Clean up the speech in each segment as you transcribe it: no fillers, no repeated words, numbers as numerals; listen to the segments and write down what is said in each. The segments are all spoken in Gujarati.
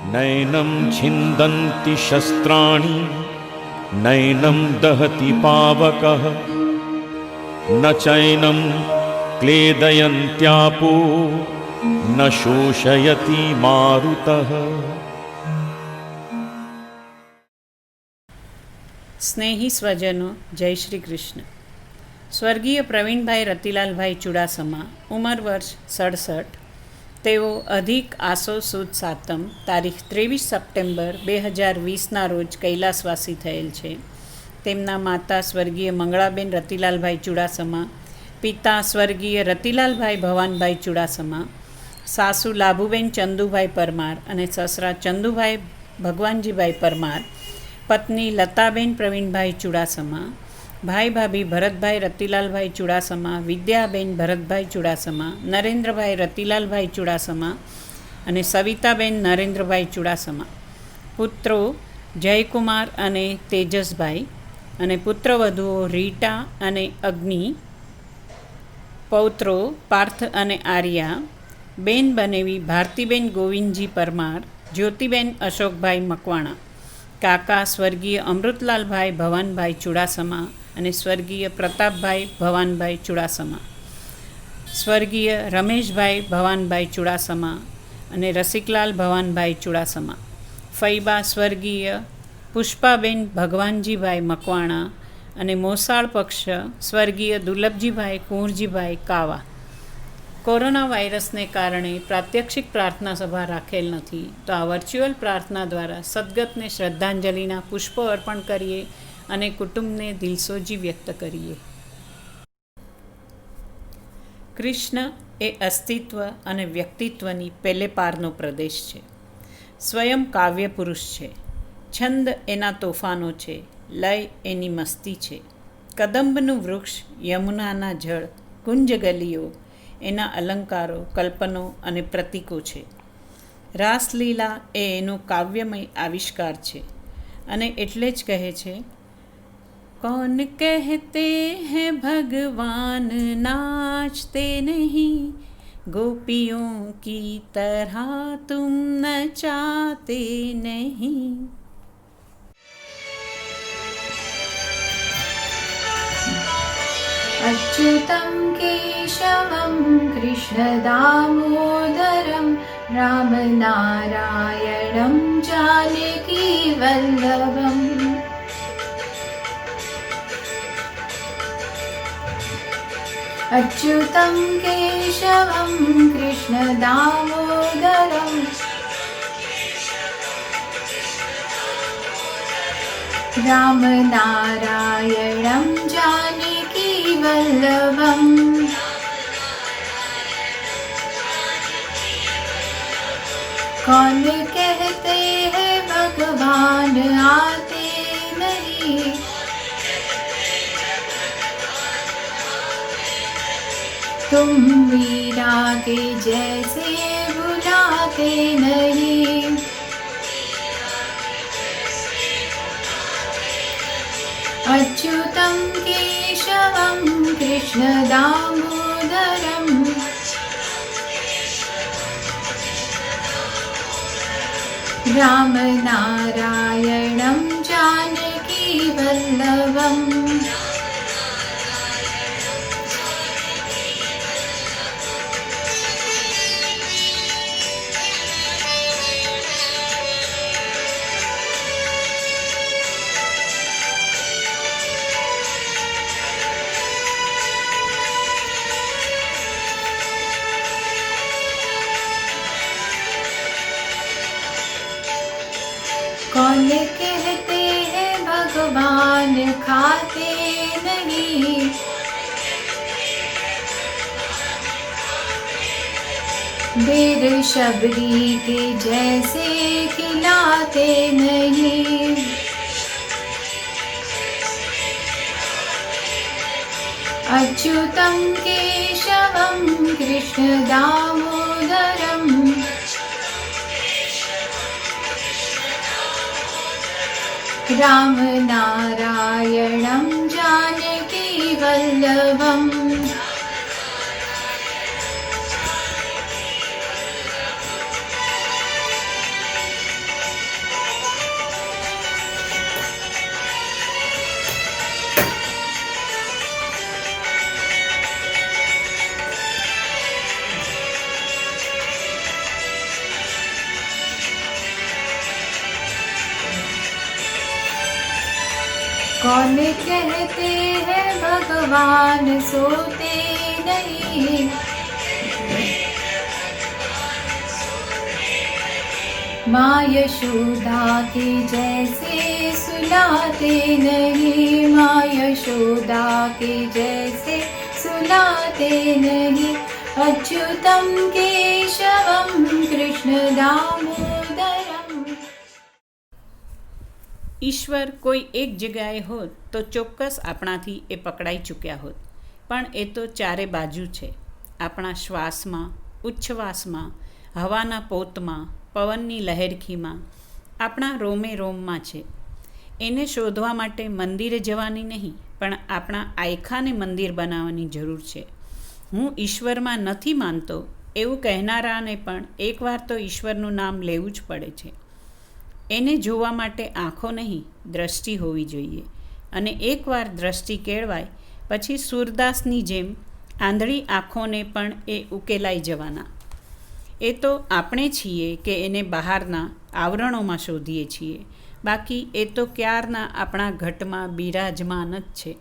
नैनं छिन्दन्ति शस्त्राणि नैनं दहति पावकः न चैनं क्लेदयन्त्यापो न शोषयति मारुतः। સ્નેહી સ્વજનો, જય શ્રી કૃષ્ણ. સ્વર્ગીય પ્રવીણભાઈ રતિલાલભાઈ ચુડાસમા, ઉંમર વર્ષ 67. તેઓ અધિક આસો સુદ સાતમ તારીખ 23 સપ્ટેમ્બર 2020ના રોજ કૈલાસવાસી થયેલ છે. તેમના માતા સ્વર્ગીય મંગળાબેન રતિલાલભાઈ ચુડાસમા, પિતા સ્વર્ગીય રતિલાલભાઈ ભવાનભાઈ ચુડાસમા, સાસુ લાભુબેન ચંદુભાઈ પરમાર અને સસરા ચંદુભાઈ ભગવાનજીભાઈ પરમાર, પત્ની લતાબેન પ્રવીણભાઈ ચુડાસમા, ભાઈ ભાભી ભરતભાઈ રતિલાલભાઈ ચુડાસમા, વિદ્યાબેન ભરતભાઈ ચુડાસમા, નરેન્દ્રભાઈ રતિલાલભાઈ ચુડાસમા અને સવિતાબેન નરેન્દ્રભાઈ ચુડાસમા. પુત્રો જયકુમાર અને તેજસભાઈ અને પુત્રવધુઓ રીટા અને અગ્નિ. પૌત્રો પાર્થ અને આર્યા. બેન બનેવી ભારતીબેન ગોવિંદજી પરમાર, જ્યોતિબેન અશોકભાઈ મકવાણા. કાકા સ્વર્ગીય અમૃતલાલભાઈ ભવાનભાઈ ચુડાસમા અને સ્વર્ગીય પ્રતાપભાઈ ભવાનભાઈ ચુડાસમા. સ્વર્ગીય રમેશભાઈ ભવાનભાઈ ચુડાસમા અને રસિકલાલ ભવાનભાઈ ચુડાસમા. ફૈબા સ્વર્ગીય પુષ્પાબેન ભગવાનજીભાઈ મકવાણા અને મોસાળ પક્ષ સ્વર્ગીય દુર્લભજીભાઈ કુંવરજીભાઈ કાવા. કોરોના વાયરસને કારણે પ્રાત્યક્ષિક પ્રાર્થના સભા રાખેલ નથી, તો આ વર્ચ્યુઅલ પ્રાર્થના દ્વારા સદગતને શ્રદ્ધાંજલિના પુષ્પો અર્પણ કરીએ અને કુટુંબને દિલસોજી વ્યક્ત કરીએ. કૃષ્ણ એ અસ્તિત્વ અને વ્યક્તિત્વની પેલે પારનો પ્રદેશ છે. સ્વયં કાવ્ય પુરુષ છે. છંદ એના તોફાનો છે, લય એની મસ્તી છે. કદંબનું વૃક્ષ, યમુનાના જળ, કુંજ ગલીઓ એના અલંકારો, કલ્પનો અને પ્રતીકો છે. રાસલીલા એ એનો કાવ્યમય આવિષ્કાર છે અને એટલે જ કહે છે, કૌન કહેતે હૈ ભગવાન નાચતે નહીં, ગોપિયોં કી તરહ તુમ નચાતે નહીં. अच्युतं केशवं कृष्णदामोदरं रामनारायणं जानकीवल्लभम्. अच्युतं केशवं कृष्णदामोदरं रामनारायणं जानकीवल्लभम्. कौन कहते हैं भगवान आते नहीं, तुम मीरा के जैसे बुलाते नहीं. अच्युतं केशवं कृष्णदामोदरं रामनारायणं जानकीवल्लभम्. कौन कहते हैं भगवान खाते नहीं, बेर शबरी के जैसे खिलाते नहीं. अच्युतं केशवं कृष्णदामोदरं रामनारायणं जानकीवल्लभम्. कौन कहते हैं भगवान सोते नहीं। माँ यशोदा के जैसे सुलाते नहीं, माँ यशोदा के जैसे सुलाते नहीं। अच्युतम केशवम कृष्ण दामोदरम। ઈશ્વર કોઈ એક જગ્યાએ હોત તો ચોક્કસ આપણાથી એ પકડાઈ ચૂક્યા હોત, પણ એ તો ચારે બાજુ છે, આપણા શ્વાસમાં, ઉચ્છ્વાસમાં, હવાના પોતમાં, પવનની લહેરખીમાં, આપણા રોમે રોમમાં છે. એને શોધવા માટે મંદિરે જવાની નહીં, પણ આપણા આયખાને મંદિર બનાવવાની જરૂર છે. હું ઈશ્વરમાં નથી માનતો એવું કહેનારાને પણ એકવાર તો ઈશ્વરનું નામ લેવું જ પડે છે. એને જોવા માટે આંખો નહીં, દ્રષ્ટિ હોવી જોઈએ. અને એકવાર દ્રષ્ટિ કેળવાય પછી સૂરદાસની જેમ આંધળી આંખોને પણ એ ઉકેલાઈ જવાના. એ તો આપણે છીએ કે એને બહારના આવરણોમાં શોધીએ છીએ, બાકી એ તો ક્યારના આપણા ઘટમાં બિરાજમાન જ છે.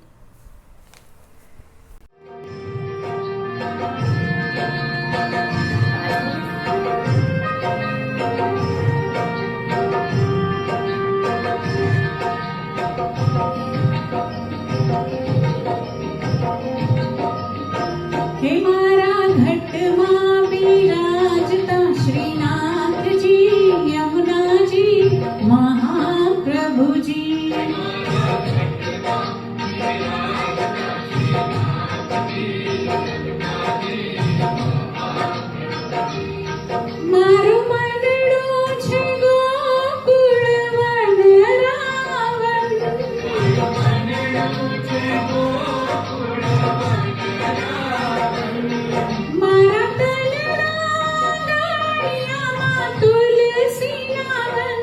હે મારા ઘટમાં બિરાજતા શ્રીનાથજી, યમુનાજી, મહાપ્રભુજી. મારું મંડળું છે ગોકુળ વનરાવન. મારા તનના ગાળિયામાં તુલસીના વન,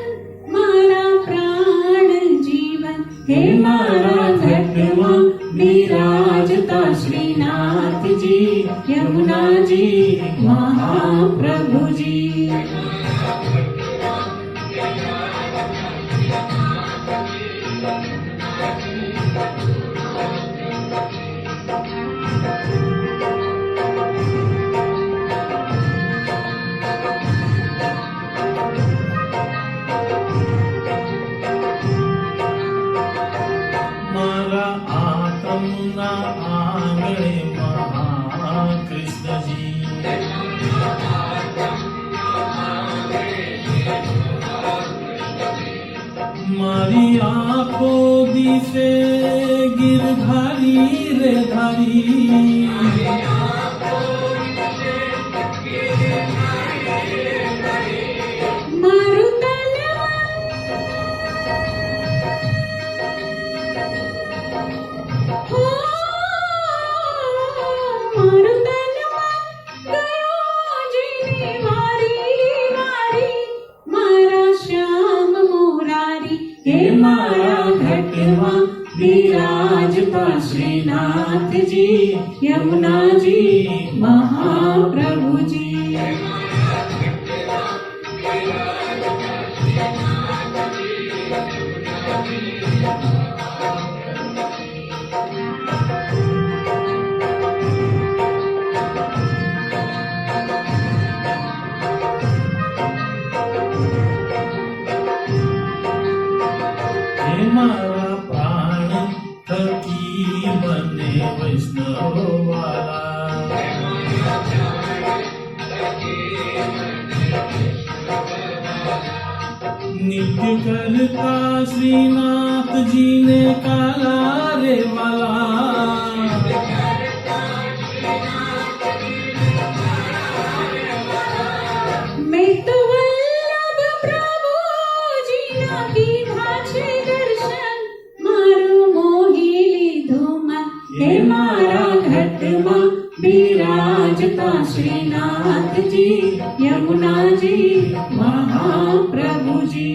મારા પ્રાણ જીવન. હે મારા ઘટમાં બિરાજતા શ્રીનાથજી, યમુનાજી, મહાપ્રભુજી. મારા આતમના આંગણે મહાકૃષ્ણજી. મારી આંખો દિશે ગિરધારી રે ધારી. મારું હે મારા ઘટમાં બિરાજતા શ્રીનાથજી, યમુનાજી, મહાપ્રભુજી. હે મારા પ્રાણ થકી મને વૈષ્ણવવાલા. નિત્ય કરતા શ્રીનાથજીને કાલા રે વાલા. મેં તો વલ્લભ પ્રભુજીના કીધા છે દર્શન, મારું મોહી લીધું મન. હે મારા ઘટમાં બિરાજતા શ્રીનાથજી, યમુનાજી, મહાપ્રભુજી.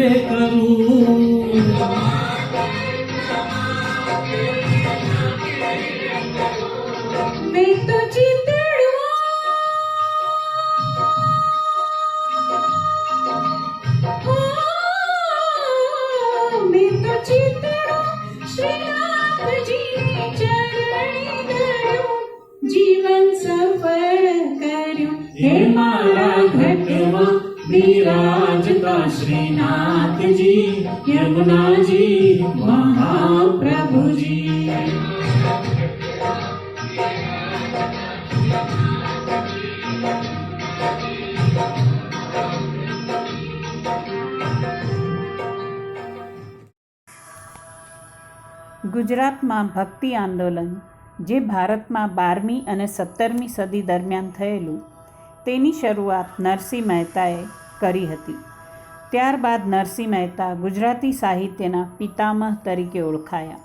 રે કરું. મેં તો ચિતડું મેં તો ચિતડું શ્રીનાથજીને ચરણે ધર્યું, જીવન સફળ કર્યું. હે મારા ઘટમાં બિરાજતા શ્રીનાથજી, યમુનાજી મહાપ્રભુજી. ગુજરાતમાં ભક્તિ આંદોલન, જે ભારતમાં 12મી અને 17મી સદી દરમિયાન થયેલું, તેની શરૂઆત નરસિંહ મહેતાએ કરી હતી. ત્યારબાદ નરસિંહ મહેતા ગુજરાતી સાહિત્યના પિતામહ તરીકે ઓળખાયા.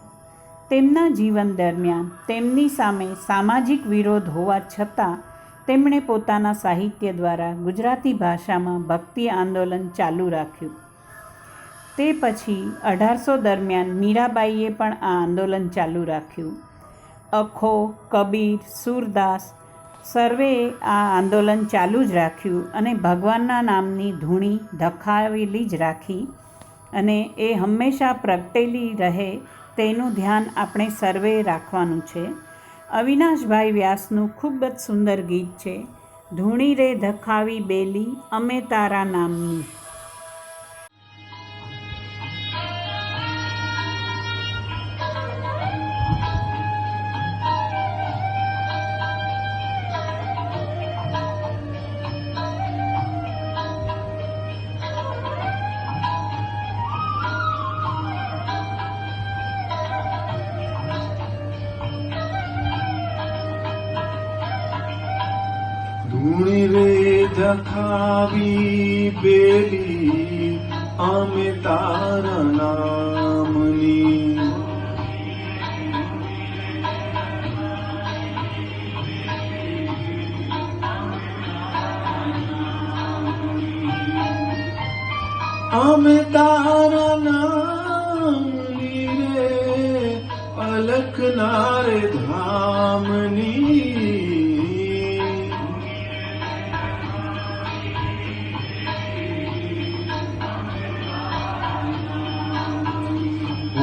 તેમના જીવન દરમિયાન તેમની સામે સામાજિક વિરોધ હોવા છતાં તેમણે પોતાના સાહિત્ય દ્વારા ગુજરાતી ભાષામાં ભક્તિ આંદોલન ચાલુ રાખ્યું. તે પછી 1800 દરમિયાન મીરાબાઈએ પણ આ આંદોલન ચાલુ રાખ્યું. અખો, કબીર, સૂરદાસ સર્વેએ આ આંદોલન ચાલુ જ રાખ્યું અને ભગવાનના નામની ધૂણી ધખાવેલી જ રાખી, અને એ હંમેશા પ્રગટેલી રહે તેનું ધ્યાન આપણે સર્વેએ રાખવાનું છે. અવિનાશભાઈ વ્યાસનું ખૂબ જ સુંદર ગીત છે, ધૂણી રે ધખાવી બેલી અમે તારા નામની. ધૂણી રે ધખાવી બેલી અમે તારા નામની. અમે તારા નામની રે અલખના રે ધામની.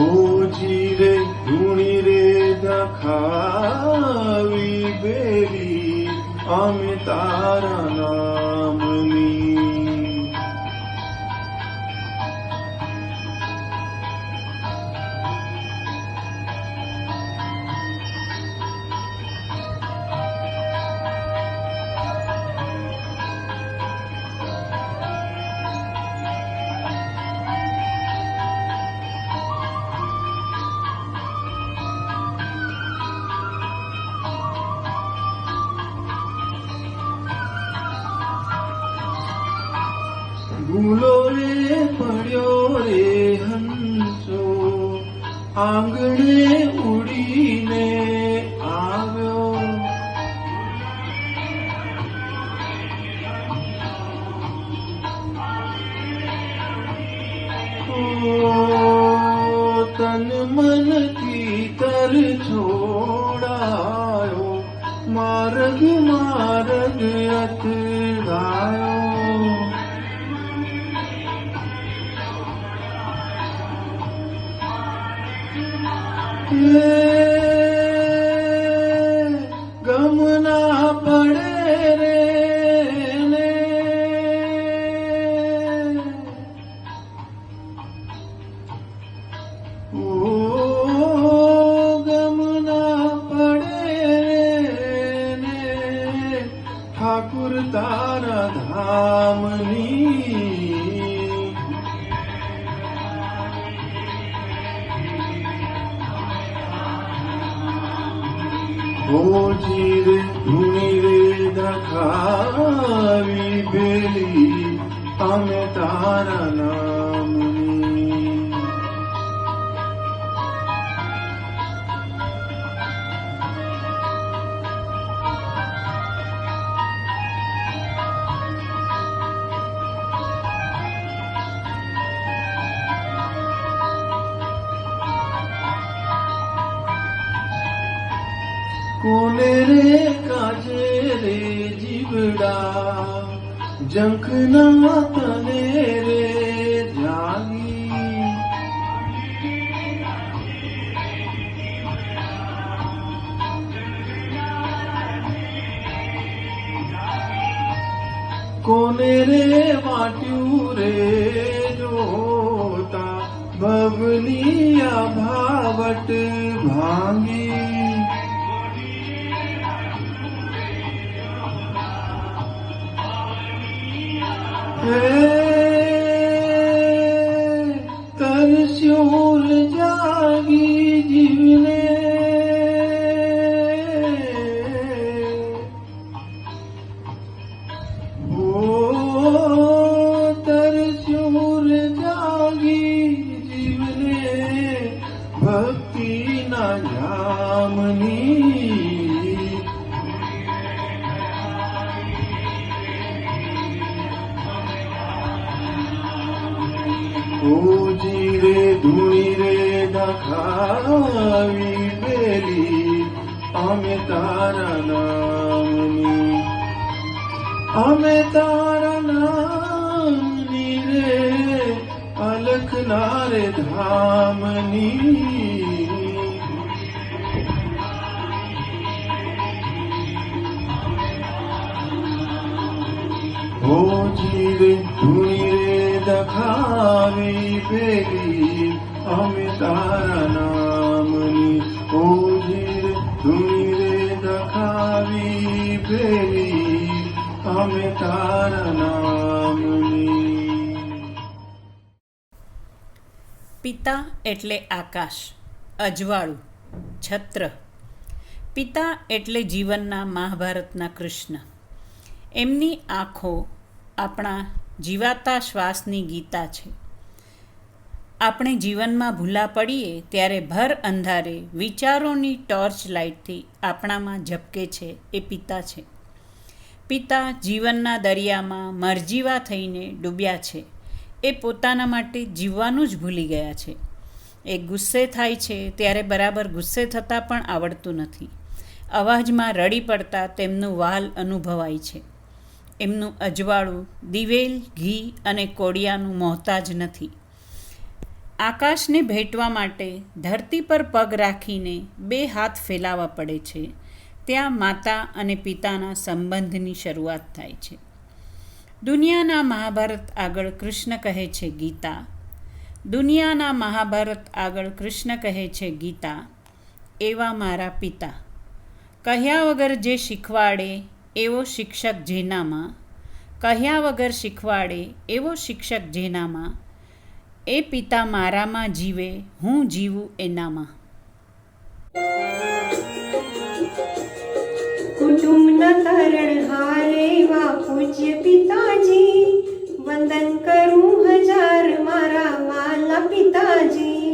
ઓજી રે ધૂણી રે ધખાવી બેલી અમે તારા નામની. ભૂલો રે પડ્યો રે હંસો, આંગણે ઉડીને આવ્યો. તન મનથી તર છોડાયો, માર્ગ માર્ગ અથડાયો. ગમના પડે રે ને, ઓ ગમના પડે ને, ઠાકુર તારા ધામની. ઓજી રે ધૂણી રે ધખાવી બેલી અમે તારા નામની. કોને રે કાજે રે જીવડા જંખના તને રે જાગી કોને રે વાટ્યું રે જોતા બબલી ભાવટ ભાંગી તરસ્યોલ જાગી જીવને તરસ્યોલ જાગી જીવને ભક્તિ ના જામની ઓજી રે ધૂણી રે દખાવી પેલી અમે તારા નામની અમે તારા નામની રે અલખના રે ધામની ઓજી રે ધૂણી રે દખાવી પેલી અમે તારા નામની ઓજી રે ધૂણી રે દખાવી પેલી અમે તારા નામની. પિતા એટલે આકાશ, અજવાળું, છત્ર. પિતા એટલે જીવનના મહાભારતના કૃષ્ણ. એમની આંખો આપણા જીવાતા શ્વાસની ગીતા છે. આપણે જીવનમાં ભૂલા પડીએ ત્યારે ભર અંધારે વિચારોની ટોર્ચ લાઇટથી આપણામાં ઝબકે છે એ પિતા છે. પિતા જીવનના દરિયામાં મરજીવા થઈને ડૂબ્યા છે. એ પોતાના માટે જીવવાનું જ ભૂલી ગયા છે. એ ગુસ્સે થાય છે ત્યારે બરાબર ગુસ્સે થતાં પણ આવડતું નથી. અવાજમાં રડી પડતા તેમનું વાલ અનુભવાય છે. એમનું અજવાળું દિવેલ, ઘી અને કોડિયાનું મોહતાજ નથી. આકાશને ભેટવા માટે ધરતી પર પગ રાખીને 2 હાથ ફેલાવવા પડે છે. ત્યાં માતા અને પિતાના સંબંધની શરૂઆત થાય છે. દુનિયાના મહાભારત આગળ કૃષ્ણ કહે છે ગીતા. દુનિયાના મહાભારત આગળ કૃષ્ણ કહે છે ગીતા, એવા મારા પિતા. કહ્યા વગર જે શીખવાડે એવો શિક્ષક જેનામાં, કહ્યા વગર શીખવાડે એવો શિક્ષક જેનામાં, એ પિતા મારામાં જીવે, હું જીવું એનામાં. કુટુંબના તારણહારે વા પૂજ્ય પિતાજી, વંદન કરું હજાર મારા વાલા પિતાજી.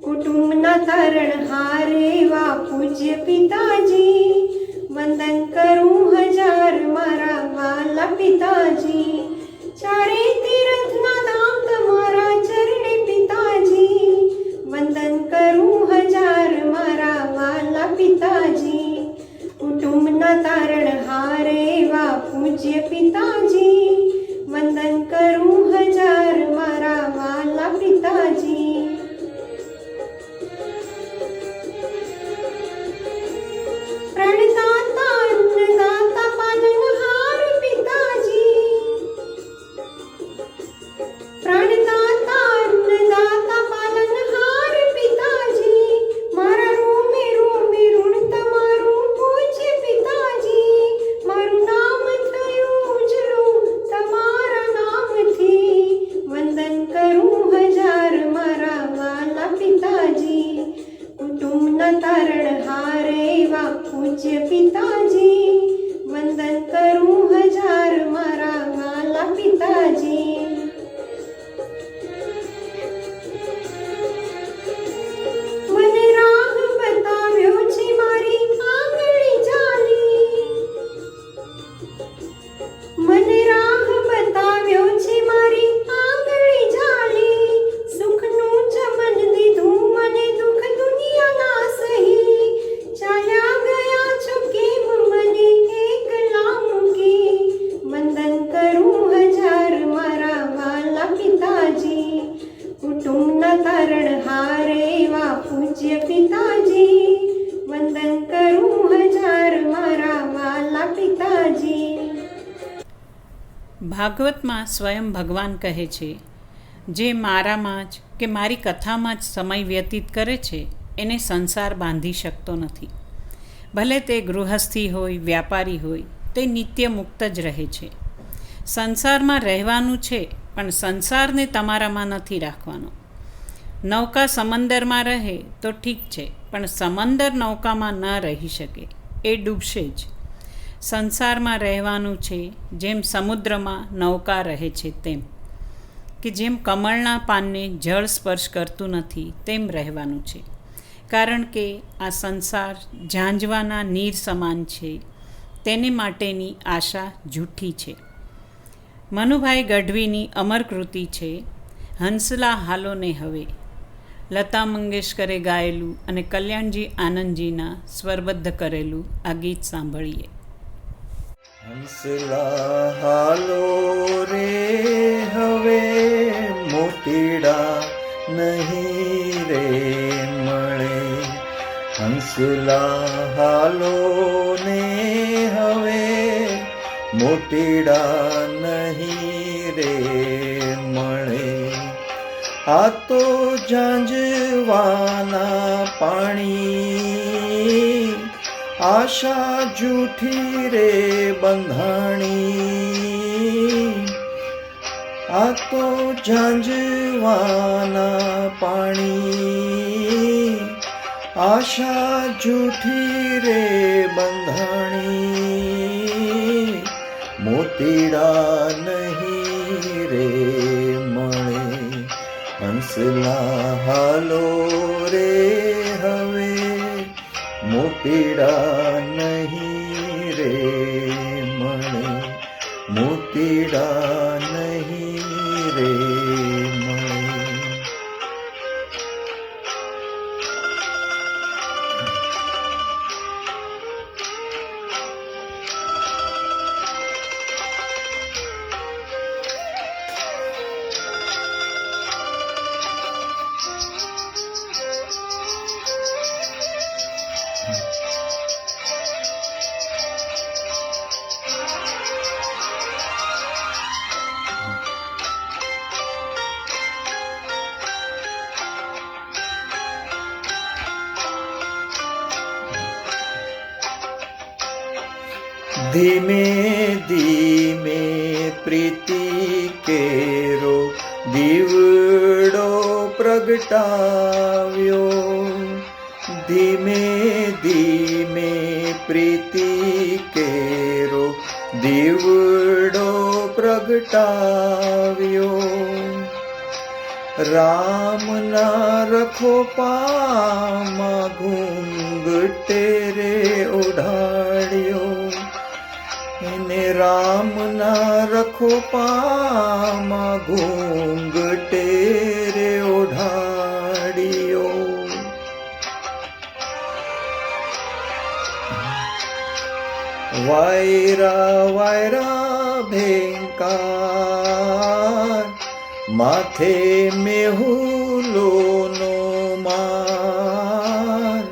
કુટુંબના તારણહારે વા પૂજ્ય પિતાજી, વંદન કરું હજાર મારા વાલા પિતાજી. ચારે તીર્થના ધામ તમારા ચરણે પિતાજી, વંદન કરું હજાર મારા વાલા પિતાજી. કુટુંબના તારણહારે વા પૂજ્ય પિતાજી, વંદન કરું હજાર મારા વાલા પિતાજી. પ્રાણદાતા અન્નદાતા પાલનહાર પિતાજી, પ્રાણદાતા અન્નદાતા પાલનહાર પિતાજી. મારા રોમે રોમે ઋણ તમારું પૂજ્ય પિતાજી. મારું નામ થયું ઉજળું તમારા નામથી, વંદન કરું હજાર મારા વાલા પિતાજી. કુટુંબના તારણહારે વા પૂજ્ય પિતાજી, વંદન કરું હજાર મારા વાલા પિતાજી. મને રાહ બતાવ્યો છે મારી આંગળી જાલી, મને રાહ બતાવ્યો છે મારી આંગળી જાલી. સુખનું ચમન દીધું મને દુઃખ દુનિયાના સહી, ચાલ્યા ગયા ભાગવતમાં સ્વયં ભગવાન કહે છે, જે મારામાં જ કે મારી કથામાં જ સમય વ્યતીત કરે છે એને સંસાર બાંધી શકતો નથી. ભલે તે ગૃહસ્થી હોય, વ્યાપારી હોય, તે નિત્ય મુક્ત જ રહે છે. સંસારમાં રહેવાનું છે, પણ સંસારને તમારામાં નથી રાખવાનો. નૌકા સમંદરમાં રહે તો ઠીક છે, પણ સમંદર નૌકામાં ન રહી શકે, એ ડૂબશે જ. સંસારમાં રહેવાનું છે જેમ સમુદ્રમાં નૌકા રહે છે તેમ, કે જેમ કમળના પાનને જળ સ્પર્શ કરતું નથી તેમ રહેવાનું છે. કારણ કે આ સંસાર ઝાંઝવાના નીર સમાન છે, તેને માટેની આશા જૂઠી છે. મનુભાઈ ગઢવીની અમર કૃતિ છે હંસલા હાલોને હવે. લતા મંગેશકરે ગાયેલું અને કલ્યાણજી આનંદજીના સ્વરબદ્ધ કરેલું આ ગીત સાંભળીએ. હંસલા હાલો રે હવે, મોતીડા નહીં રે મળે. હંસલા હાલો ને હવે, મોતીડા નહીં રે મળે. આ તો ઝાંઝવાના પાણી, આશા જૂઠી રે બંધાણી. આ તો ઝાંઝવાના પાણી, આશા જૂઠી રે બંધાણી. મોતીડા નહીં રે મળે. હંસલા હાલો રે હવે, મોતીડા નહીં રે મળે. મોતીડા નહીં રે મળે. ધીમે ધીમે પ્રીતિ કેરો દીવડો પ્રગટાવ્યો. ધીમે ધીમે પ્રીતિ કેરો દીવડો પ્રગટાવ્યો. રામના રખો પામાં ઘૂંઘટે રે ઓઢાડ્યો. એને રામના રખો પામાં ઘૂંઘટે રે ઓઢાડ્યો. વાયરા વાયરા ભેંકાર, માથે મેહુલોનો માર.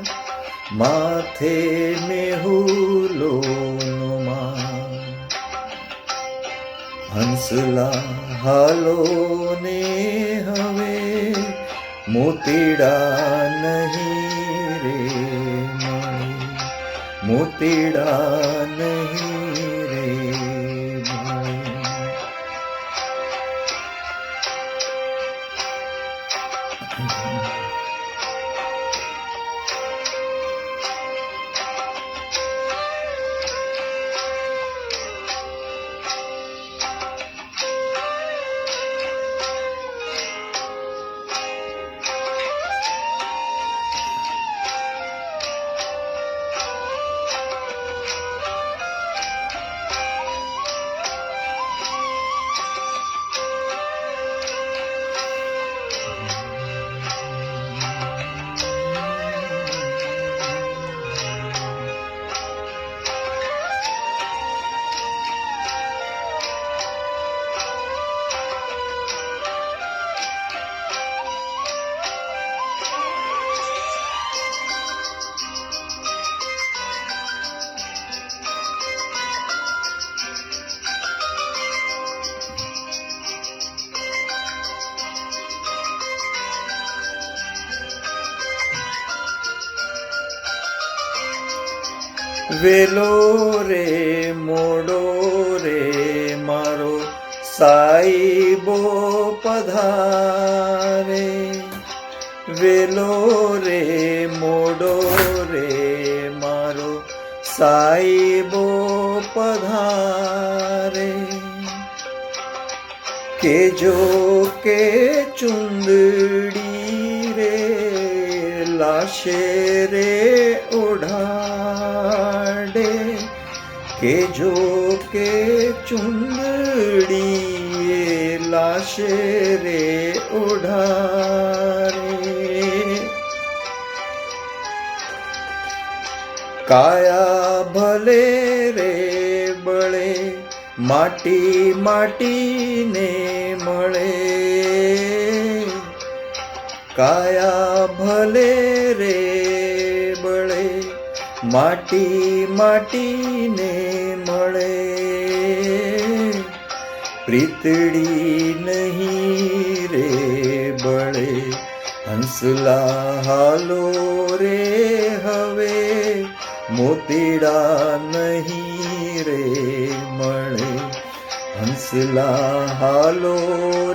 માથે મેહુલોનો માર. હંસલા હાલો ને હવે, મોતીડા નહીં રે મળે. મોતીડા નહીં રે મળે. વેલો રે મોડો રે મારો સાઈબો પધારે. વેલો રે મોડો રે મારો સાઈબો પધારે. કેજો કે ચુંદડી રે લાશે રે ઓઢાડે. કેજો કે ચુંદડી લાશે રે ઓઢાડે. કાયા ભલે રે બળે માટી માટીને મળે. કાયા ભલે રે બળે માટી માટીને મળે. પ્રીતડી નહીં રે બળે હંસલા હાલો રે હવે. મોતીડા નહીં રે મળે હંસલા હાલો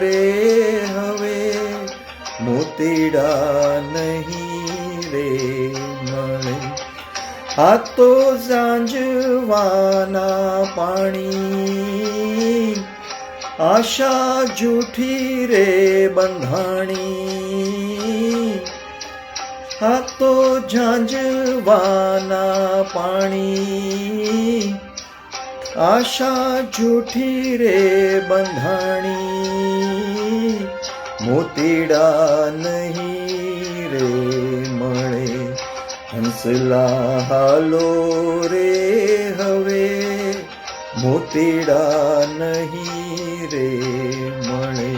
રે હવે. મોતીડા નહીં રે મળે. આ તો ઝાંઝવાના પાણી આશા જૂઠી રે બંધાણી. આ તો ઝાંઝવાના પાણી આશા જૂઠી રે બંધાણી. મોતીડા નહીં રે મળે હંસલા હાલો રે હવે. મોતીડા નહીં રે મળે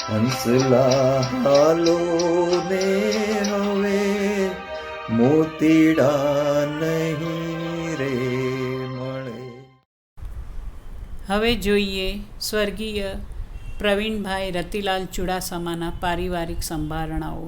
હંસલા હાલો ને હવે. મોતીડા નહીં રે મળે. હવે જોઈએ સ્વર્ગીય પ્રવીણભાઈ રતિલાલ ચુડાસમાના પારિવારિક સંભારણાઓ.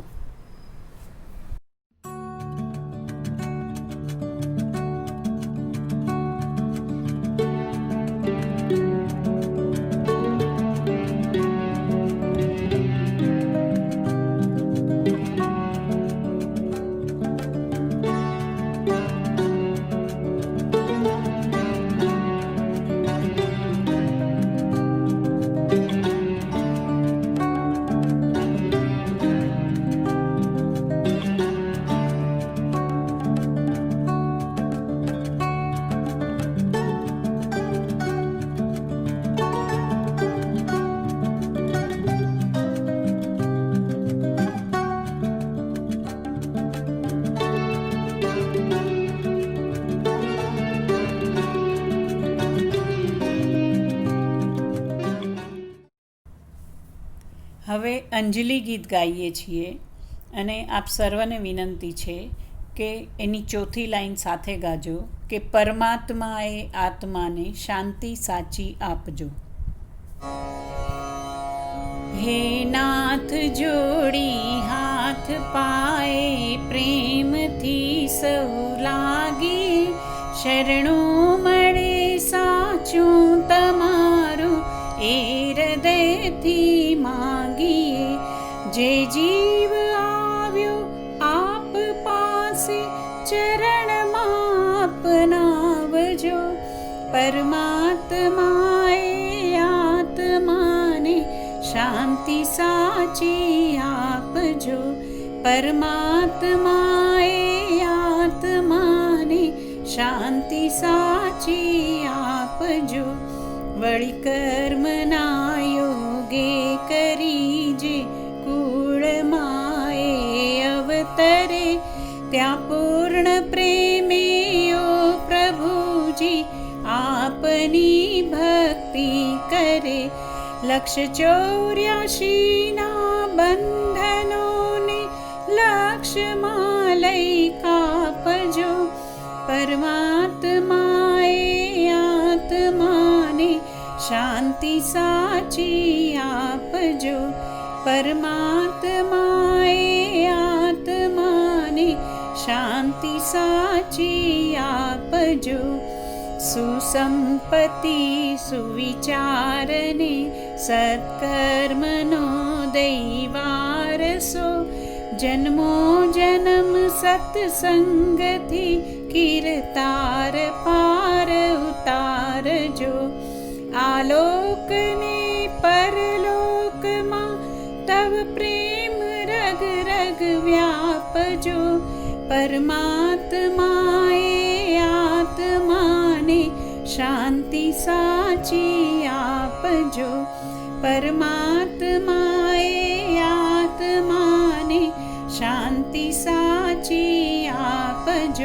હવે અંજલિ ગીત ગાઈએ છીએ અને આપ સર્વને વિનંતી છે કે એની ચોથી લાઈન સાથે ગાજો કે પરમાત્માએ આત્માને શાંતિ સાચી આપજો. હે નાથ જોડી હાથ પાએ પ્રેમથી સૌ લાગી. શરણું મળે સાચું તમારું એ હૃદયથી માગીએ. જે જીવ આવ્યો આપ પાસે ચરણમાં અપનાવજો. પરમાત્માએ આત્માને શાંતિ સાચી આપજો. પરમાત્માએ આત્માને શાંતિ સાચી આપજો. વળી કર્મના યોગે કરી જે કુળમાએ અવતરે ત્યાં પૂર્ણ પ્રેમે ઓ પ્રભુજી આપની ભક્તિ કરે. 184ના બંધનોને લક્ષમાં લઈ કાપજો. પરમાત્માએ આત્માને શાંતિ સાચી આપજો. પરમાત્માએ આત્માને શાંતિ સાચી આપજો. સુસંપત્તિ સુવિચારને સત્કર્મનો દૈવારસો. જન્મો જન્મ સત્સંગથી કીર્તાર પાર ઉતારજો. આલોકને પરલોકમાં તવ પ્રેમ રગ રગ વ્યાપજો. પરમાત્માએ આત્માને શાંતિ સાચી આપજો. પરમાત્માએ આત્માને શાંતિ સાચી આપજો.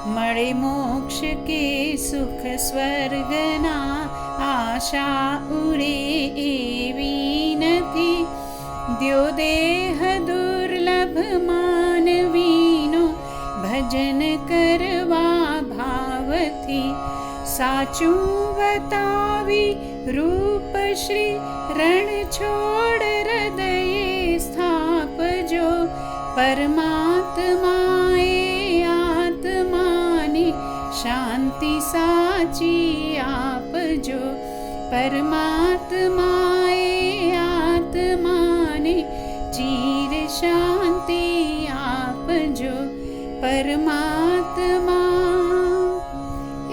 મળે મોક્ષ કે સુખ સ્વર્ગના આશા ઉરે એવી નથી. દ્યો દેહ દુર્લભ માનવીનો ભજન કરવા ભાવથી. સાચું બતાવી રૂપ શ્રી રણ છોડ હૃદયે સ્થાપજો. પરમાત્માએ આત્માને શાંતિ સાચી આપજો. પરમાત્માએ આત્માને ચીર શાંતિ આપજો. પરમાત્મા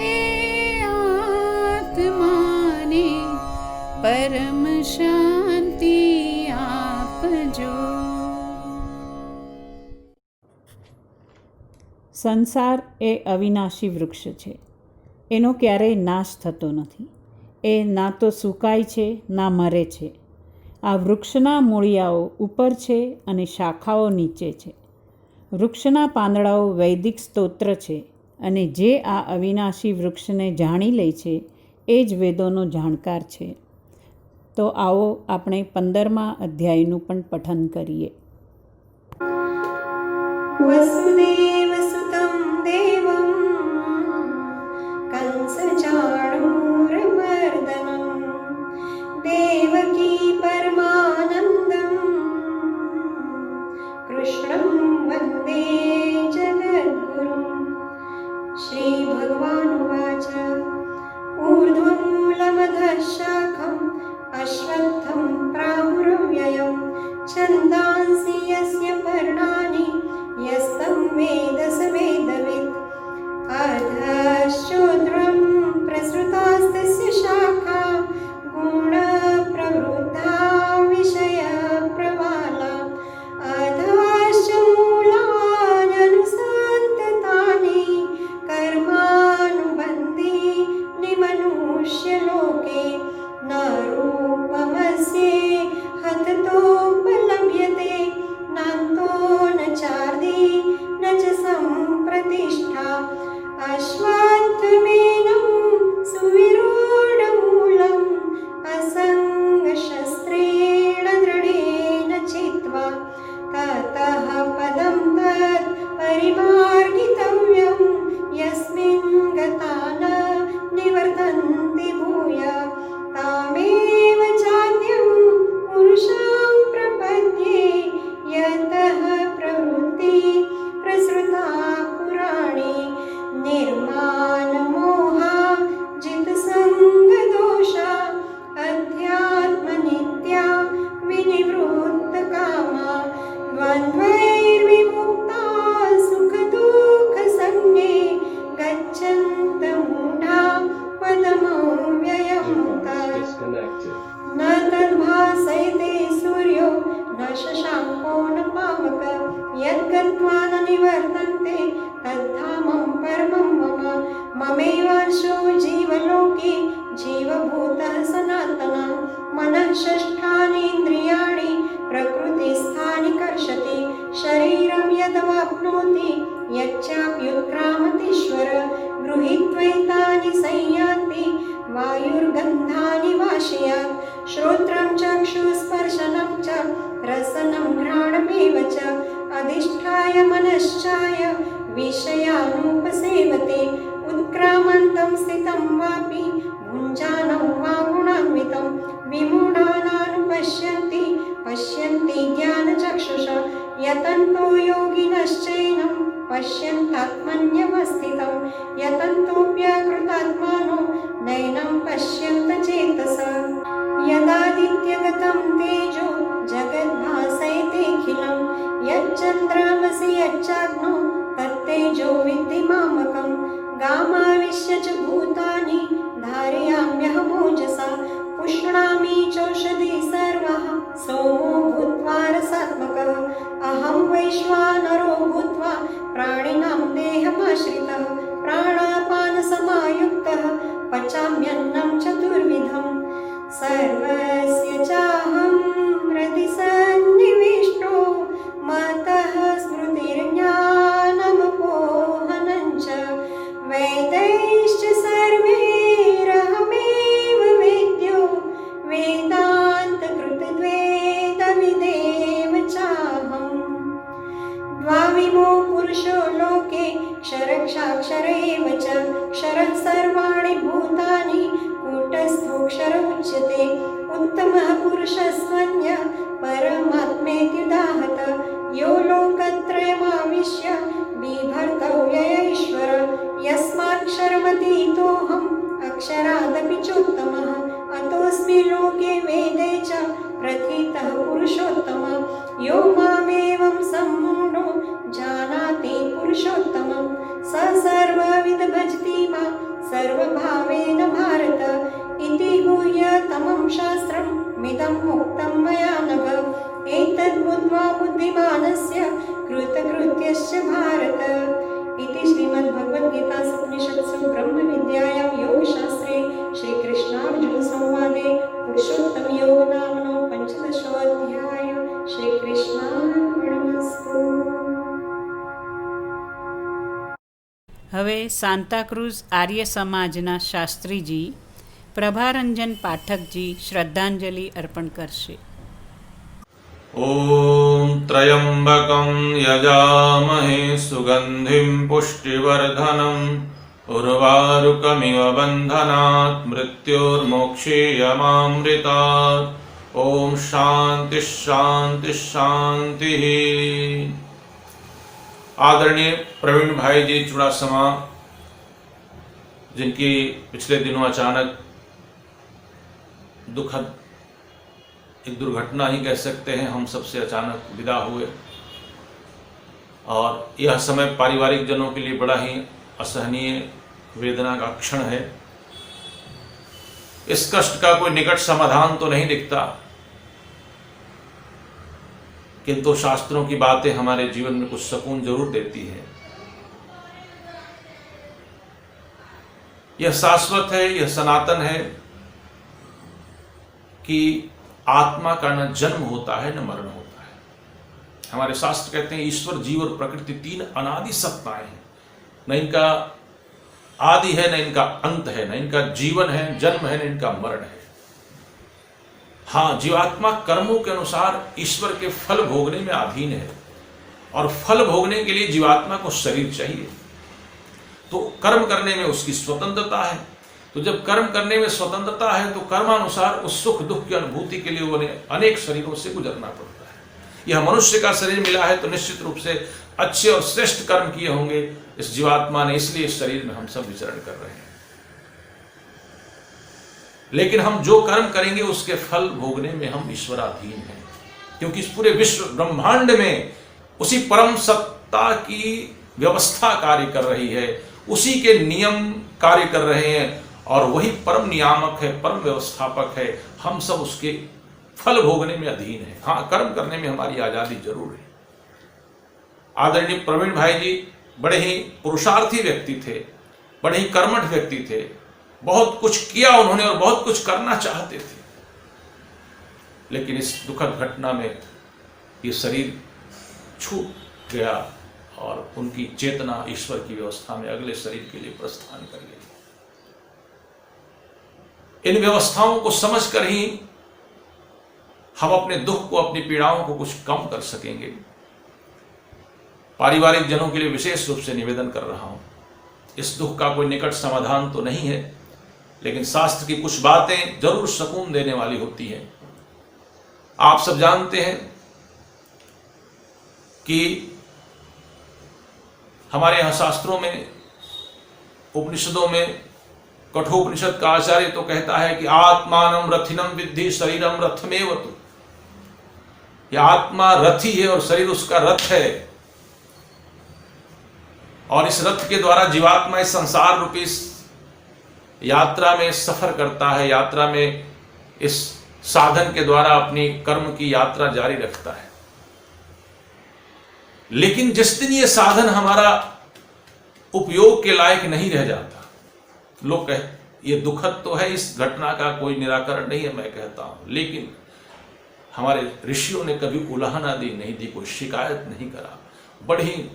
એ આત્માને પરમ શાંતિ આપજો. સંસાર એ અવિનાશી વૃક્ષ છે. એનો ક્યારેય નાશ થતો નથી. એ ના તો સુકાય છે ના મરે છે. આ વૃક્ષના મૂળિયાઓ ઉપર છે અને શાખાઓ નીચે છે. વૃક્ષના પાંદડાઓ વૈદિક સ્તોત્ર છે અને જે આ અવિનાશી વૃક્ષને જાણી લે છે એ જ વેદોનો જાણકાર છે. તો આવો આપણે 15મા અધ્યાયનું પણ પઠન કરીએ. વસુદેવસુતં દેવં કંસચાણૂરમર્દનં દેવકી પરમાનંદં કૃષ્ણં વંદે જગદ્ગુરું. શ્રીભગવાનુવાચ ઊર્ધ્વમૂલમધઃ શાખં અશ્વત્થં પ્રાહુરવ્યયં છન્દાંસि યસ્ય પર્ણાनि યસ્तं વેદ સ વેદવિत्. અધશ્ચોદ્રં પ્રસૃતાस्तस्य શાખા ગુણપ્રવૃદ્ધા વિષયપ્રવાલા. અધશ્ચ મૂલાન્યનુસંતતાનિ કર્માનુબંધીનિ મનુષ્યલોકે. ન રૂપમસ્યે હતતોપલભ્યતે નાન્તો ન ચાર્દી ન ચ સંપ્રતિષ્ઠા. અશ્વત્થમેनं સુવિરૂઢમૂલં અસંગશસ્ત્રેણ દૃઢેન છિત્વા. તતઃ પદં તत् પરિમાર્ગિતવ્યં યસ્મિन् ગતા ન નિવર્તન્તિ ભૂયઃ. તામેવ ચાદ્યં પુરુષાં પ્રપદ્યે યતઃ પ્રવૃત્તિ પ્રસૃતા પુરાણી. નિર્માનમોહા જિતસંગદોષા અધ્યાત્મનિત્યા વિનિવૃત્તકામા. દ્વંદ્વૈર્વિમુક્તા સુખદુઃખસંગે ગચ્છन्तમૂઢા પદમવ્યયં તत्. ન તદ્ભાસયતે સૂર્યો ન શશાંકો ન પાવક. યદ્ગત્વા ન નિવર્તન્તે તદ્ધામં પરમં મમ. મમૈવાંશો જીવલોકે જીવભૂતઃ સનાતનઃ. મનઃ ષષ્ઠાનીન્દ્રિયાણિ પ્રકૃતિસ્થાનિ કર્ષતિ. શરીરં યદવાપ્નોતિ યચ્ચાપ્યુત્ક્રામતીશ્વર. ગૃહીત્વૈતાનિ સંયાતિ વાયુર્ગંધાનિ વાશયાत्. શ્રોત્રં ચક્ષુસ્પર્શनं ચ રસनं ઘ્રાણમેવ ચ. અધિષ્ઠાય મનશ્ચાય વિષયાનુપસેવતે. ઉત્ક્રામન્ત चात्मन्यवस्थितं यतन्तोऽप्यकृतात्मानो नैनं पश्यन्त चेतसा यदादित्यगतं तेजो जगद्भासयतेऽखिलं यच्चन्द्रामसि यच्चाग्नो तत्तेजो विद्धि मामकं गामाविश्य च भूतानि धारयाम्यहमोजसा पुष्णामि चौषधि सर्वः सोमो भूत्वा रसात्मकः अहं वैश्वानरो भूत्वा प्राणिनां देहमाश्रितः प्राणापानसमायुक्तः पचाम्यन्नं चतुर्विधं सर्वस्य चाहं हृदि सन्निविष्टो मतः स्मृतिर्ज्ञानमपोहनं च वेदैश्च सर्वैरहमेव वेद्यो वेदान्तकृतद्वैतविदेव चाहम् द्वाविमो पुरुषो लोके क्षरक्षाक्षर एव च क्षरः सर्वाणि भूतानि कूटस्थोऽक्षर उच्यते उत्तमः पुरुषस्त्वन्यः परमात्मेत्युदाहत यो लोकत्रयमाविश्य बिभर्तव्य ईश्वर यस्माक्षरमतीतोऽहम् अक्षरादपि चोत्तमः अतोऽस्मि लोके वेदे च प्रथितः पुरुषोत्तमः यो मामेवं सम्मूढो जानाति पुरुषोत्तमं स सर्वविद भजति मां सर्वभावेन भारत इति गुह्यतमं शास्त्रं मिदं मुक्तं मया नघ एतद्बुद्ध्वा बुद्धिमानस्य कृतकृत्यश्च भारत इति श्रीमद्भगवद्गीतासु उपनिषत्सु ब्रह्मविद्यायां योगशास्त्रे श्रीकृष्णार्जुनसंवादे पुरुषोत्तमयोग नामनो 15. श्रीकृष्णार्पणमस्तु। હવે સાન્તાક્રુઝ આર્ય સમાજના શાસ્ત્રીજી પ્રભારંજન પાઠકજી શ્રદ્ધાંજલિ અર્પણ કરશે. ॐ त्र्यम्बकं यजामहे सुगन्धिं पुष्टिवर्धनम् उर्वारुकमिव बन्धनात् मृत्योर्मोक्षीयमामृतात् ॐ शान्तिः शान्तिः शान्तिः। आदरणीय प्रवीण भाई जी चुड़ासमा, जिनकी पिछले दिनों अचानक दुखद एक दुर्घटना ही कह सकते हैं, हम सबसे अचानक विदा हुए और यह समय पारिवारिक जनों के लिए बड़ा ही असहनीय वेदना का क्षण है। इस कष्ट का कोई निकट समाधान तो नहीं दिखता, किंतु शास्त्रों की बातें हमारे जीवन में कुछ सुकून जरूर देती है। यह शाश्वत है, यह सनातन है कि आत्मा का न जन्म होता है न मरण होता है। हमारे शास्त्र कहते हैं ईश्वर, जीव और प्रकृति 3 अनादि सत्ताएं हैं, न इनका आदि है न इनका अंत है, न इनका जीवन है, जन्म है, न इनका मरण है। हाँ, जीवात्मा कर्मों के अनुसार ईश्वर के फल भोगने में अधीन है और फल भोगने के लिए जीवात्मा को शरीर चाहिए, तो कर्म करने में उसकी स्वतंत्रता है। तो जब कर्म करने में स्वतंत्रता है तो कर्मानुसार उस सुख दुख की अनुभूति के लिए उन्हें अनेक शरीरों से गुजरना पड़ता है। यह मनुष्य का शरीर मिला है तो निश्चित रूप से अच्छे और श्रेष्ठ कर्म किए होंगे इस जीवात्मा ने, इसलिए इस शरीर में हम सब विचरण कर रहे हैं। लेकिन हम जो कर्म करेंगे उसके फल भोगने में हम ईश्वराधीन हैं, क्योंकि इस पूरे विश्व ब्रह्मांड में उसी परम सत्ता की व्यवस्था कार्य कर रही है, उसी के नियम कार्य कर रहे हैं और वही परम नियामक है, परम व्यवस्थापक है। हम सब उसके फल भोगने में अधीन है। हाँ, कर्म करने में हमारी आजादी जरूर है। आदरणीय प्रवीण भाई जी बड़े ही पुरुषार्थी व्यक्ति थे, बड़े ही कर्मठ व्यक्ति थे, बहुत कुछ किया उन्होंने और बहुत कुछ करना चाहते थे, लेकिन इस दुखद घटना में ये शरीर छूट गया और उनकी चेतना ईश्वर की व्यवस्था में अगले शरीर के लिए प्रस्थान कर गई। इन व्यवस्थाओं को समझकर ही हम अपने दुख को, अपनी पीड़ाओं को कुछ कम कर सकेंगे। पारिवारिक जनों के लिए विशेष रूप से निवेदन कर रहा हूं, इस दुख का कोई निकट समाधान तो नहीं है, लेकिन शास्त्र की कुछ बातें जरूर सुकून देने वाली होती हैं। आप सब जानते हैं कि हमारे यहाँ शास्त्रों में, उपनिषदों में, कठोपनिषद का आचार्य तो कहता है कि आत्मानम रथिनम विद्धि शरीरम रथमेव तु। यह आत्मा रथी है और शरीर उसका रथ है, और इस रथ के द्वारा जीवात्मा इस संसार रूपी इस यात्रा में सफर करता है, यात्रा में इस साधन के द्वारा अपनी कर्म की यात्रा जारी रखता है। लेकिन जिस दिन ये साधन हमारा उपयोग के लायक नहीं रह जाता, लोग कहते ये दुखद तो है, इस घटना का कोई निराकरण नहीं है, मैं कहता हूं, लेकिन हमारे ऋषियों ने कभी उलाहना दी नहीं दी, कोई शिकायत नहीं करा, बड़ी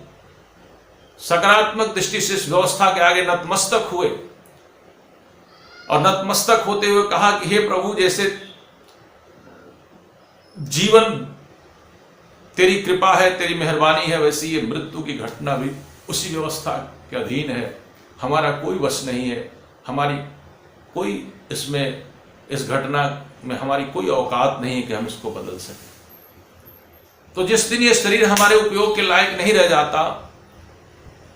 सकारात्मक दृष्टि से इस व्यवस्था के आगे नतमस्तक हुए, और नतमस्तक होते हुए कहा कि हे प्रभु, जैसे जीवन तेरी कृपा है, तेरी मेहरबानी है, वैसी ये मृत्यु की घटना भी उसी व्यवस्था के अधीन है, हमारा कोई वश नहीं है, हमारी कोई इसमें, इस घटना में हमारी कोई औकात नहीं है कि हम इसको बदल सकें। तो जिस दिन ये शरीर हमारे उपयोग के लायक नहीं रह जाता,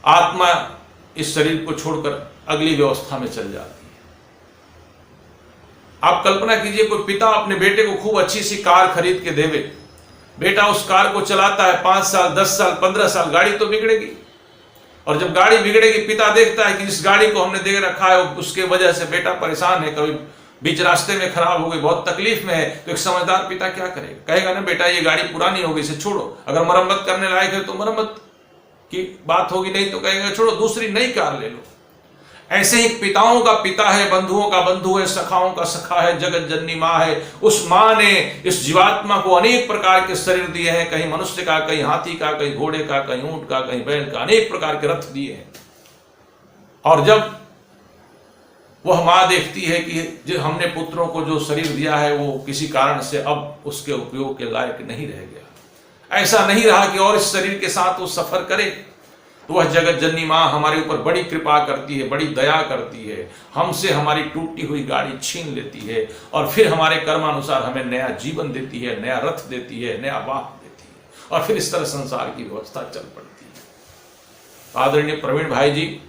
आत्मा इस शरीर को छोड़कर अगली व्यवस्था में चल जाती है। आप कल्पना कीजिए, कोई पिता अपने बेटे को खूब अच्छी सी कार खरीद के देवे, बेटा उस कार को चलाता है 5 साल 10 साल 15 साल, गाड़ी तो बिगड़ेगी, और जब गाड़ी बिगड़ेगी पिता देखता है कि इस गाड़ी को हमने दे रखा है, उसके वजह से बेटा परेशान है, कभी बीच रास्ते में खराब हो गई, बहुत तकलीफ में है, तो एक समझदार पिता क्या करेगा? कहेगा ना, बेटा ये गाड़ी पुरानी हो गई, इसे छोड़ो, अगर मरम्मत करने लायक है तो मरम्मत की बात होगी, नहीं तो कहेगा छोड़ो, दूसरी नई कार ले लो। ऐसे ही पिताओं का पिता है, बंधुओं का बंधु है, सखाओं का सखा है, जगत जननी माँ है। उस माँ ने इस जीवात्मा को अनेक प्रकार के शरीर दिए हैं, कहीं मनुष्य का, कहीं हाथी का, कहीं घोड़े का, कहीं ऊंट का, कहीं बैल का, अनेक प्रकार के रथ दिए हैं। और जब वह माँ देखती है कि जो हमने पुत्रों को जो शरीर दिया है वो किसी कारण से अब उसके उपयोग के लायक नहीं रह गया, ऐसा नहीं रहा कि और इस शरीर के साथ वो सफर करे, तो वह जगत जननी माँ हमारे ऊपर बड़ी कृपा करती है, बड़ी दया करती है, हमसे हमारी टूटी हुई गाड़ी छीन लेती है, और फिर हमारे कर्मानुसार हमें नया जीवन देती है, नया रथ देती है, नया वाहन देती है, और फिर इस तरह संसार की व्यवस्था चल पड़ती है। आदरणीय प्रवीण भाई जी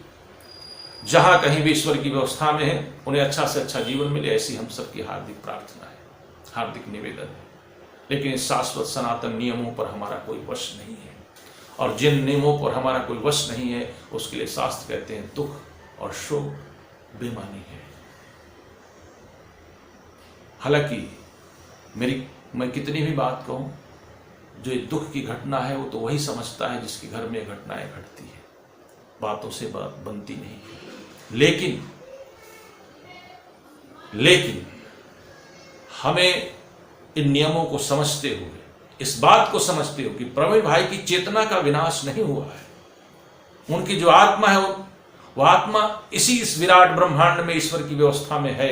जहां कहीं भी ईश्वर की व्यवस्था में है, उन्हें अच्छा से अच्छा जीवन मिले, ऐसी हम सबकी हार्दिक प्रार्थना है, हार्दिक निवेदन है। लेकिन इस शाश्वत सनातन नियमों पर हमारा कोई वश नहीं है, और जिन नियमों पर हमारा कोई वश नहीं है उसके लिए शास्त्र कहते हैं दुख और शोक बेमानी है। हालांकि मैं कितनी भी बात कहूं, जो ये दुख की घटना है वो तो वही समझता है जिसके घर में घटनाएं घटती है, बातों से बात बनती नहीं है। लेकिन हमें इन नियमों को समझते हुए, इस बात को समझते हो कि प्रवीण भाई की चेतना का विनाश नहीं हुआ है, उनकी जो आत्मा है वो आत्मा इस विराट ब्रह्मांड में ईश्वर की व्यवस्था में है।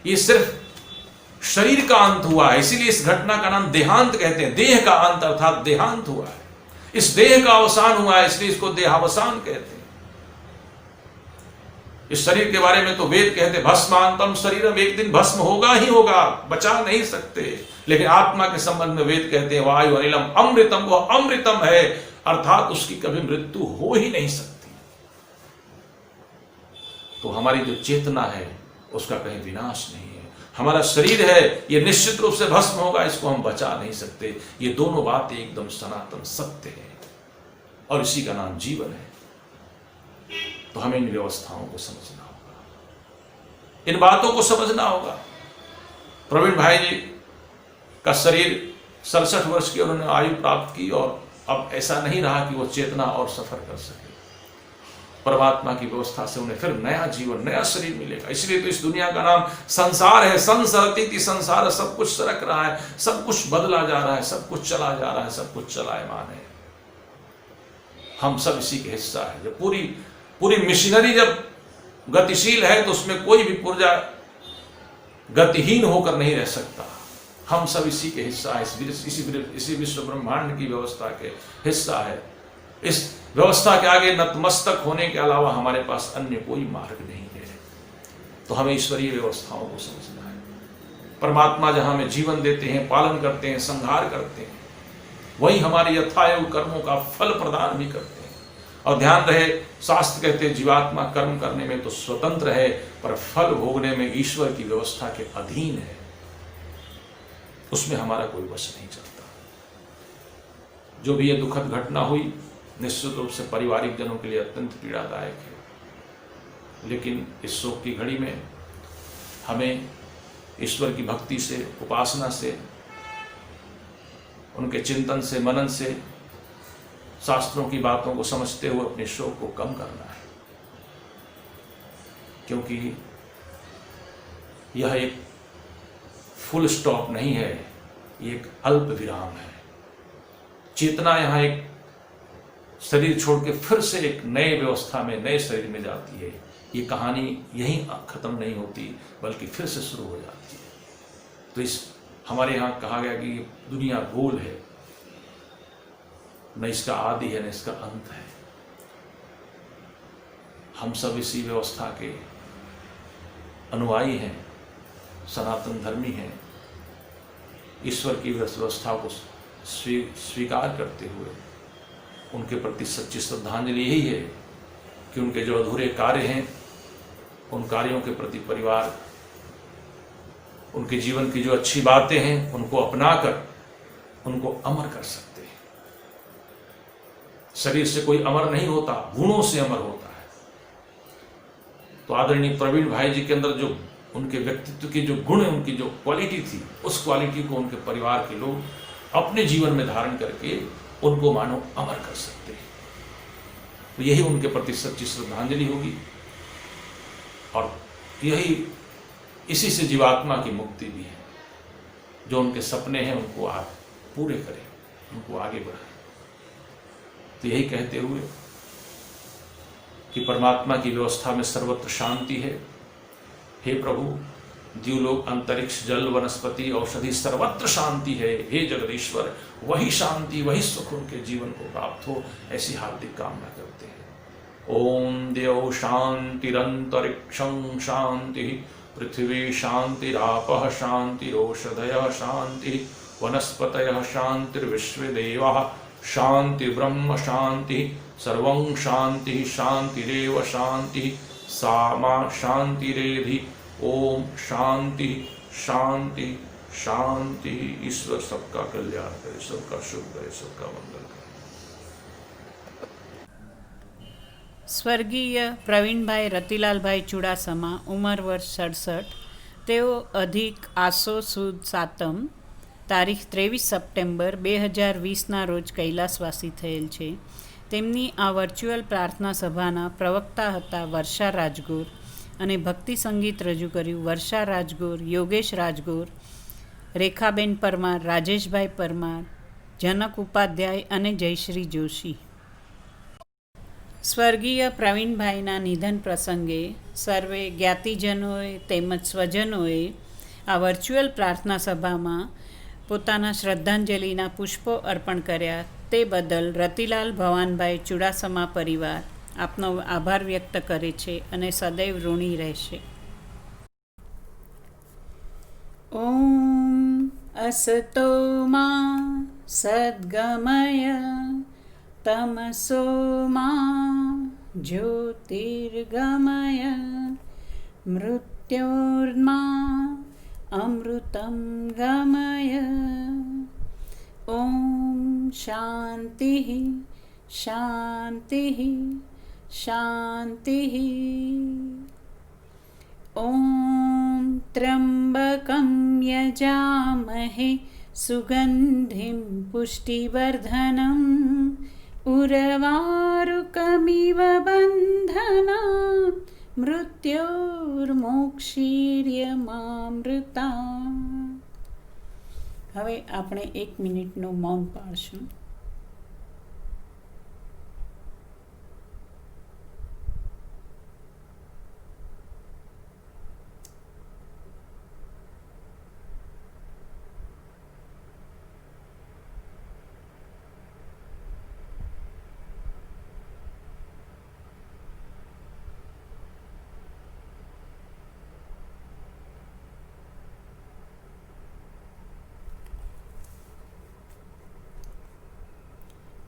ये सिर्फ शरीर का अंत हुआ है, इसीलिए इस घटना का नाम देहांत कहते हैं, देह का अंत अर्थात देहांत हुआ है, इस देह का अवसान हुआ है, इसलिए इसको देहावसान कहते हैं। इस शरीर के बारे में तो वेद कहते भस्मांतम शरीरम, एक दिन भस्म होगा ही होगा, बचा नहीं सकते। लेकिन आत्मा के संबंध में वेद कहते हैं वायु अनिलम अमृतम, वह अमृतम है, अर्थात उसकी कभी मृत्यु हो ही नहीं सकती। तो हमारी जो चेतना है उसका कहीं विनाश नहीं है। हमारा शरीर है ये निश्चित रूप से भस्म होगा, इसको हम बचा नहीं सकते। ये दोनों बातें एकदम सनातन सत्य है, और इसी का नाम जीवन है। तो हमें इन व्यवस्थाओं को समझना होगा, इन बातों को समझना होगा। प्रवीण भाई जी का शरीर 67 वर्ष की उन्होंने आयु प्राप्त की, और अब ऐसा नहीं रहा कि वो चेतना और सफर कर सके। परमात्मा की व्यवस्था से उन्हें फिर नया जीवन, नया शरीर मिलेगा। इसलिए तो इस दुनिया का नाम संसार है। संसरती संसार, सब कुछ सरक रहा है, सब कुछ बदला जा रहा है, सब कुछ चला जा रहा है, सब कुछ चलायमान है। हम सब इसी के हिस्सा है। जब पूरी मशीनरी जब गतिशील है तो उसमें कोई भी पुर्जा गतिहीन होकर नहीं रह सकता। हम सब इसी के हिस्सा है, इसी विश्व ब्रह्मांड की व्यवस्था के हिस्सा है। इस व्यवस्था के आगे नतमस्तक होने के अलावा हमारे पास अन्य कोई मार्ग नहीं है। तो हमें ईश्वरीय व्यवस्थाओं को समझना है। परमात्मा जहां हमें जीवन देते हैं, पालन करते हैं, संहार करते हैं, वही हमारे यथायोग कर्मों का फल प्रदान भी करते हैं। और ध्यान रहे, शास्त्र कहते हैं जीवात्मा कर्म करने में तो स्वतंत्र है, पर फल भोगने में ईश्वर की व्यवस्था के अधीन है, उसमें हमारा कोई वश नहीं चलता। जो भी ये दुखद घटना हुई निश्चित रूप से पारिवारिक जनों के लिए अत्यंत पीड़ादायक है, लेकिन इस शोक की घड़ी में हमें ईश्वर की भक्ति से, उपासना से, उनके चिंतन से, मनन से, शास्त्रों की बातों को समझते हुए अपने शोक को कम करना है, क्योंकि यह एक फुल स्टॉप नहीं है, ये एक अल्प विराम है। चेतना यहाँ एक शरीर छोड़ के फिर से एक नए व्यवस्था में, नए शरीर में जाती है। ये कहानी यहीं खत्म नहीं होती, बल्कि फिर से शुरू हो जाती है। तो इस हमारे यहाँ कहा गया कि दुनिया गोल है, न इसका आदि है न इसका अंत है। हम सब इसी व्यवस्था के अनुयायी हैं, सनातन धर्मी हैं। ईश्वर की व्यवस्था को स्वीकार करते हुए उनके प्रति सच्ची श्रद्धांजलि यही है कि उनके जो अधूरे कार्य हैं, उन कार्यों के प्रति परिवार, उनके जीवन की जो अच्छी बातें हैं उनको अपनाकर उनको अमर कर सकते हैं। शरीर से कोई अमर नहीं होता, गुणों से अमर होता है। तो आदरणीय प्रवीण भाई जी के अंदर जो उनके व्यक्तित्व की जो गुण, उनकी जो क्वालिटी थी, उस क्वालिटी को उनके परिवार के लोग अपने जीवन में धारण करके उनको मानो अमर कर सकते हैं। तो यही उनके प्रति सच्ची श्रद्धांजलि होगी, और यही इसी से जीवात्मा की मुक्ति भी है। जो उनके सपने हैं उनको आप पूरे करें, उनको आगे बढ़ाएं। तो यही कहते हुए कि परमात्मा की व्यवस्था में सर्वत्र शांति है। हे प्रभु, द्यूलोक, अंतरिक्ष, जल, वनस्पति, औषधि, सर्वत्र शांति है। हे जगदीश्वर, वही शांति, वही सुख उनके जीवन को प्राप्त हो, ऐसी हार्दिक कामना करते हैं। ओम देव शांतिरंतरिक्षं शांति, पृथ्वी शांतिरापः शांतिरोषधयः शांति, वनस्पतयः शांतिर्विश्वदेवाः शांति, ब्रह्म शांति, सर्वं शांति शांतिरेव शांति, सा मा शांतिरेधि। ओम शांति शांति शांति। ईश्वर सबका कल्याण करे, सबका शुभ करे, सबका मंगल करे। સ્વર્ગીય પ્રવીણભાઈ રતિલાલભાઈ ચુડાસમા, ઉંમર વર્ષ 67, તેઓ અધિક આસો સુદ સાતમ તારીખ 23 સપ્ટેમ્બર 2020ના રોજ કૈલાસવાસી થયેલ છે. તેમની આ વર્ચ્યુઅલ પ્રાર્થના સભાના પ્રવક્તા હતા વર્ષા રાજગોર, અને ભક્તિ સંગીત રજૂ કર્યું વર્ષા રાજગોર, યોગેશ રાજગોર, રેખાબેન પરમાર, રાજેશભાઈ પરમાર, જનક ઉપાધ્યાય અને જયશ્રી જોશી. સ્વર્ગીય પ્રવીણભાઈના નિધન પ્રસંગે સર્વે જ્ઞાતિજનોએ તેમજ સ્વજનોએ આ વર્ચ્યુઅલ પ્રાર્થના સભામાં પોતાના શ્રદ્ધાંજલિના પુષ્પો અર્પણ કર્યા. તે બદલ રતિલાલ ભવાનભાઈ ચુડાસમા પરિવાર આપનો આભાર વ્યક્ત કરે છે અને સદૈવ ઋણી રહેશે. ઓમ અસતો મા સદ્ગમય તમસો मा ज्योतिर्गमय मृत्योर्मा अमृतं गमय. ॐ शान्तिः शान्तिः शान्तिः. ॐ त्र्यम्बकं यजामहे सुगन्धिं पुष्टिवर्धनम् उर्वारुकमिव बन्धना मृत्योर्मोक्षीर्यमामृता. હવે આપણે 1 મિનિટનું મૌન પાળશું.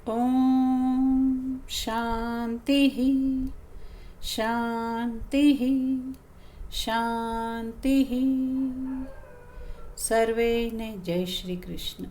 ॐ શાંતિ શાંતિ શાંતિ. સર્વેને જય શ્રી કૃષ્ણ.